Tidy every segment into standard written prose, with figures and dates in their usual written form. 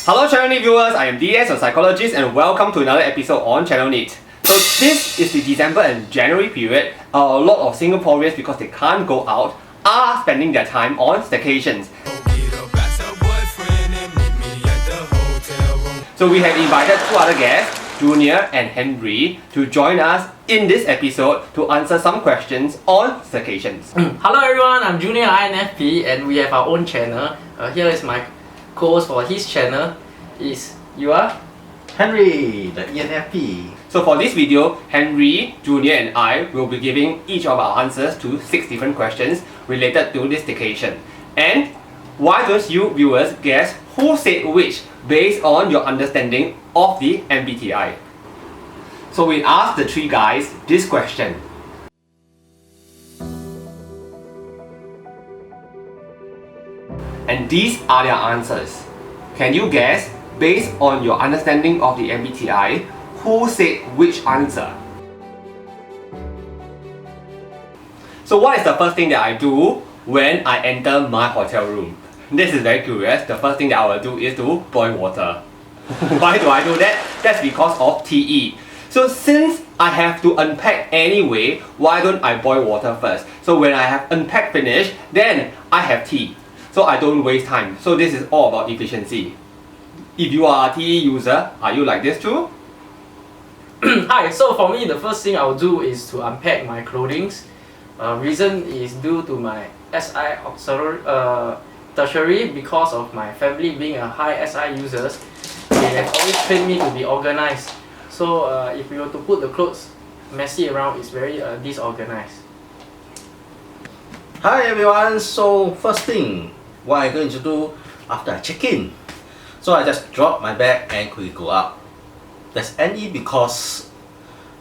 Hello Channel NITT viewers, I am DS, a psychologist, and welcome to another episode on Channel NITT. So this is the December and January period. A lot of Singaporeans, because they can't go out, are spending their time on staycations. So we have invited two other guests, Junior and Henry, to join us in this episode to answer some questions on staycations. Hello everyone, I'm Junior INFP and we have our own channel. Here is my co-host for his channel. You are? Henry, the ENFP. So for this video, Henry, Junior and I will be giving each of our answers to 6 different questions related to this staycation. And why don't you viewers guess who said which based on your understanding of the MBTI? So we asked the 3 guys this question. And these are their answers. Can you guess, based on your understanding of the MBTI, who said which answer? So what is the first thing that I do when I enter my hotel room? This is very curious. The first thing that I will do is to boil water. Why do I do that? That's because of TE. So since I have to unpack anyway, why don't I boil water first? So when I have unpacked finished, then I have tea. So I don't waste time. So this is all about efficiency. If you are a TE user, are you like this too? Hi, so for me the first thing I will do is to unpack my clothing. Reason is due to my SI tertiary, because of my family being a high SI users. They have always trained me to be organized. So if we were to put the clothes messy around, it's very disorganized. Hi everyone, so first thing, what I'm going to do after I check in. So I just drop my bag and quickly go up. That's NE because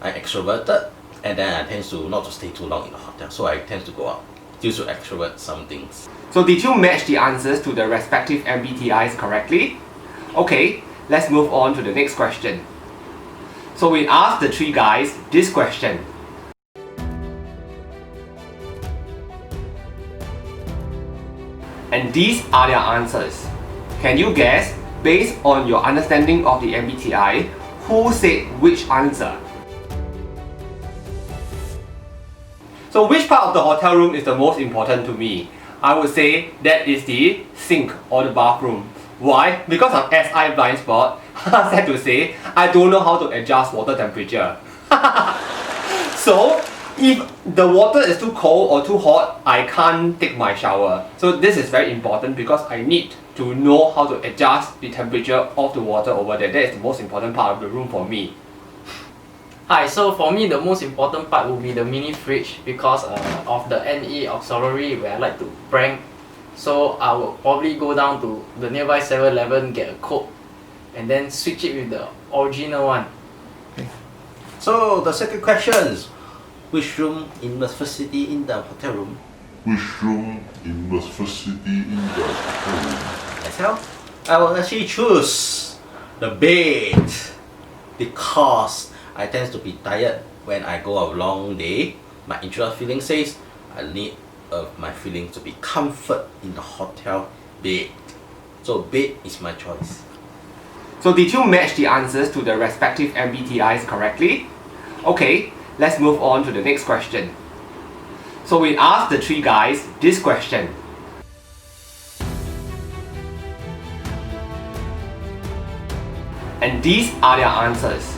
I'm extroverted and then I tend to not to stay too long in the hotel. So I tend to go out due to extrovert some things. So did you match the answers to the respective MBTIs correctly? Okay, let's move on to the next question. So we asked the 3 guys this question. And these are their answers. Can you guess, based on your understanding of the MBTI, who said which answer? So which part of the hotel room is the most important to me? I would say that is the sink or the bathroom. Why? Because of SI blind spot. Sad to say, I don't know how to adjust water temperature. So if the water is too cold or too hot, I can't take my shower. So this is very important because I need to know how to adjust the temperature of the water over there. That is the most important part of the room for me. Hi, so for me the most important part will be the mini fridge because of the NE auxiliary where I like to prank. So I will probably go down to the nearby 7-Eleven, get a Coke and then switch it with the original one. So the second question is, which room in the facility in the hotel room? Which room in the facility in the hotel room? Myself, I will actually choose the bed because I tend to be tired when I go a long day. My introvert feeling says I need my feeling to be comfort in the hotel bed. So bed is my choice. So did you match the answers to the respective MBTIs correctly? Okay, let's move on to the next question. So we asked the 3 guys this question. And these are their answers.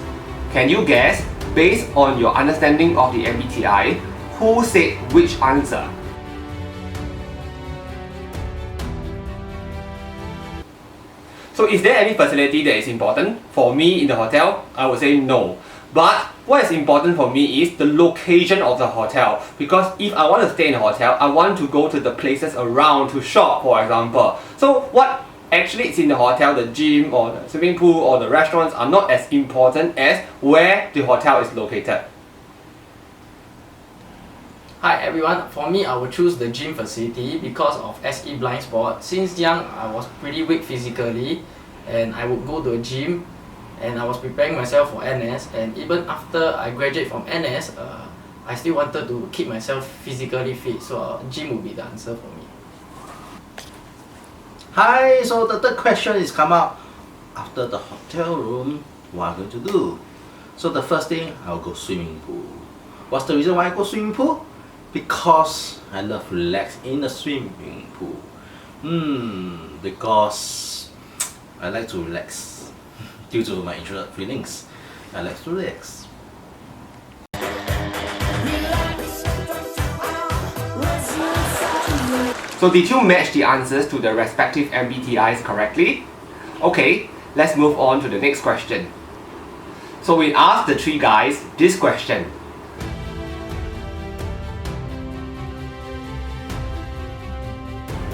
Can you guess, based on your understanding of the MBTI, who said which answer? So is there any facility that is important for me in the hotel? I would say no. But what is important for me is the location of the hotel. Because if I want to stay in a hotel, I want to go to the places around to shop, for example. So what actually is in the hotel, the gym or the swimming pool or the restaurants are not as important as where the hotel is located. Hi everyone, for me I will choose the gym facility because of SE blind spot. Since young I was pretty weak physically and I would go to a gym and I was preparing myself for NS, and even after I graduate from NS, I still wanted to keep myself physically fit, so gym would be the answer for me. Hi, so the third question is come up. after the hotel room, what I'm going to do? So the first thing, I'll go swimming pool. What's the reason why I go swimming pool? Because I love relax in the swimming pool. Because I like to relax due to my introvert feelings. I like to relax. So did you match the answers to the respective MBTIs correctly? Okay, let's move on to the next question. So we asked the three guys this question.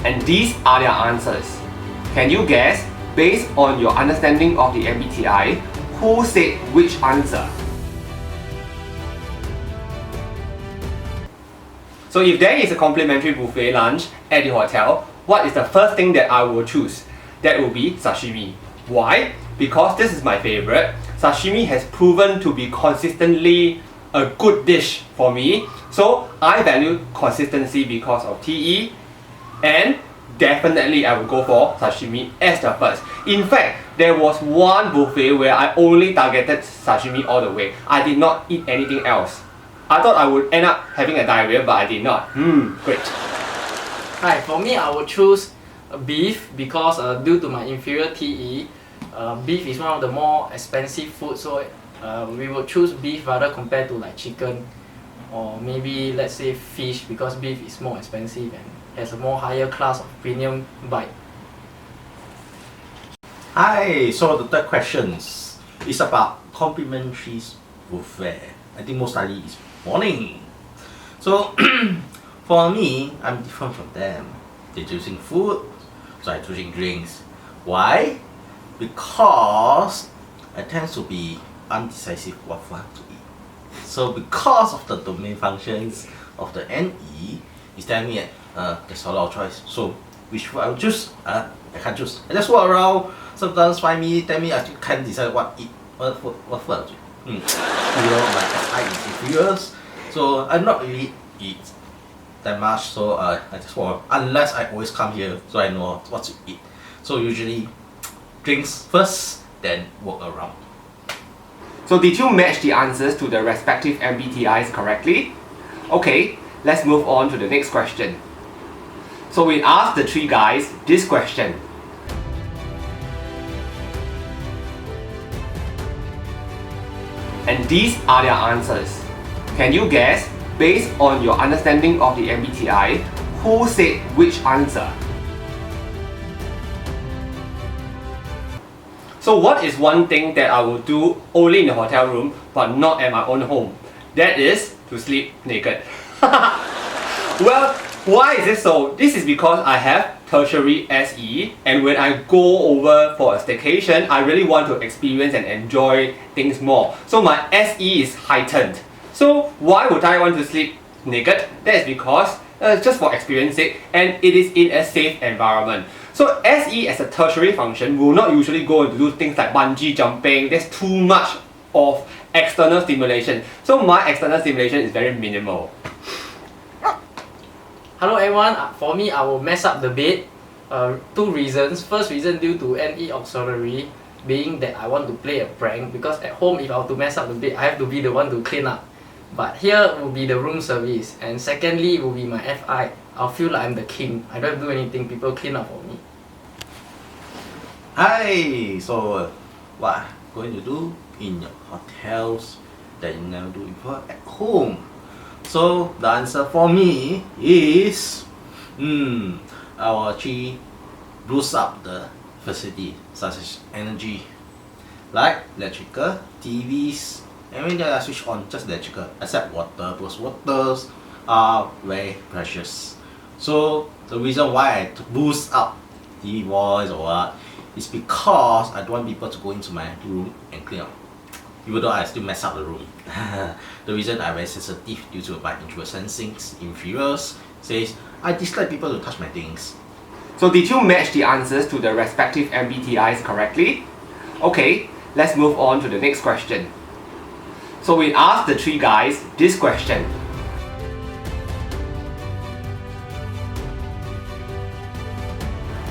And these are their answers. Can you guess, based on your understanding of the MBTI, who said which answer? So if there is a complimentary buffet lunch at the hotel, what is the first thing that I will choose? That will be sashimi. Why? Because this is my favorite. Sashimi has proven to be consistently a good dish for me. So I value consistency because of TE, and definitely I will go for sashimi as the first. In fact, there was one buffet where I only targeted sashimi all the way. I did not eat anything else. I thought I would end up having a diarrhea, but I did not. Great. Hi, for me I would choose beef because due to my inferior TE, beef is one of the more expensive food, so we would choose beef rather compared to like chicken or maybe let's say fish, because beef is more expensive and has a more higher class of premium bite. Hi, so the third question is about complimentary buffet. I think most likely is morning. So for me, I'm different from them. They're choosing food, so I'm choosing drinks. Why? Because I tend to be undecisive what food to eat. So because of the domain functions of the NE, it's telling me there's a lot of choice. So which food I will choose? I can't choose. I just walk around, sometimes find me, tell me I still can't decide what food I'll choose. You know, my SI is inferior, so I not really eat that much, so I just walk unless I always come here, so I know what to eat. So usually drinks first, then walk around. So did you match the answers to the respective MBTIs correctly? Okay, let's move on to the next question. So we asked the three guys this question. And these are their answers. Can you guess, based on your understanding of the MBTI, who said which answer? So what is one thing that I will do only in the hotel room but not at my own home? That is to sleep naked. Well, why is this so? This is because I have tertiary SE, and when I go over for a staycation, I really want to experience and enjoy things more. So my SE is heightened. So why would I want to sleep naked? That is because just for experience sake, and it is in a safe environment. So SE as a tertiary function will not usually go and do things like bungee jumping. There's too much of external stimulation. So my external stimulation is very minimal. Hello everyone, for me I will mess up the bed. Two reasons. First reason due to NE auxiliary, being that I want to play a prank, because at home if I were to mess up the bed, I have to be the one to clean up. But here will be the room service, and secondly will be my FI. I'll feel like I'm the king. I don't do anything, people clean up for me. Hi, so what going to do in your hotels that you never do before at home? So the answer for me is I will actually boost up the facility such as energy, like electrical, TVs, everything that I switch on just electrical except water, because waters are very precious. So the reason why I boost up TV voice or what is because I don't want people to go into my room and clean up, even though I still mess up the room. The reason I'm very sensitive due to my introvert sensing inferiors says I dislike people to touch my things. So did you match the answers to the respective MBTIs correctly? Okay, let's move on to the next question. So we asked the three guys this question.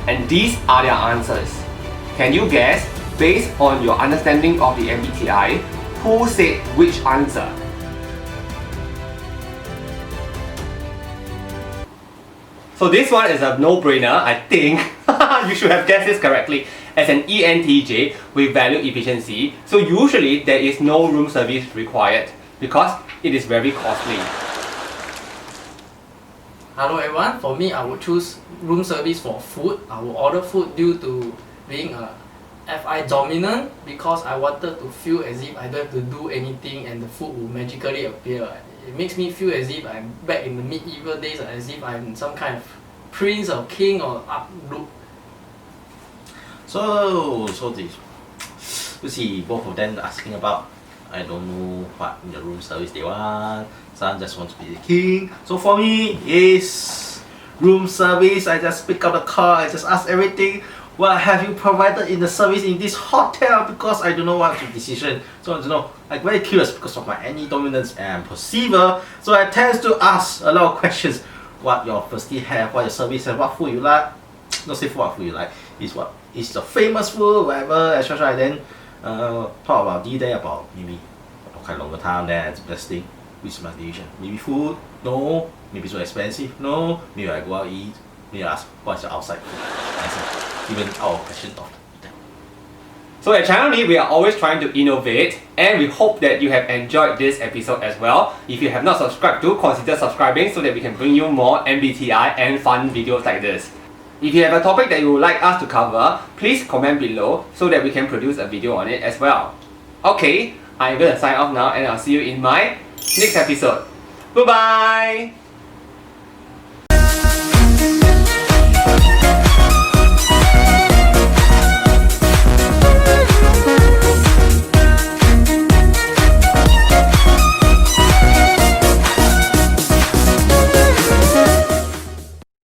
And these are their answers. Can you guess, based on your understanding of the MBTI, who said which answer. So this one is a no-brainer, I think. You should have guessed this correctly. As an ENTJ, we value efficiency, so usually there is no room service required because it is very costly. Hello everyone, for me I would choose room service for food. I would order food due to being a FI dominant because I wanted to feel as if I don't have to do anything and the food will magically appear. It makes me feel as if I'm back in the medieval days, as if I'm some kind of prince or king or look. So this, you see both of them asking about, I don't know what in the room service they want. Some just want to be the king. So for me, is room service. I just pick up the call, I just ask everything. What have you provided in the service in this hotel? Because I don't know what's the decision. So I don't know. I'm very curious because of my NE dominance and perceiver. So I tend to ask a lot of questions. What your firstly have, what your service have, what food you like. Not say what food you like. Is what is the famous food, whatever, etc. And then talk about D-Day about maybe quite longer time. Then it's the best thing. Which is my decision? Maybe food? No. Maybe so expensive? No. Maybe I go out eat. Maybe I ask what's your outside food. Even our question of them. So at Channel NITT, we are always trying to innovate, and we hope that you have enjoyed this episode as well. If you have not subscribed to, consider subscribing so that we can bring you more MBTI and fun videos like this. If you have a topic that you would like us to cover, please comment below so that we can produce a video on it as well. Okay, I'm going to sign off now and I'll see you in my next episode. Bye bye!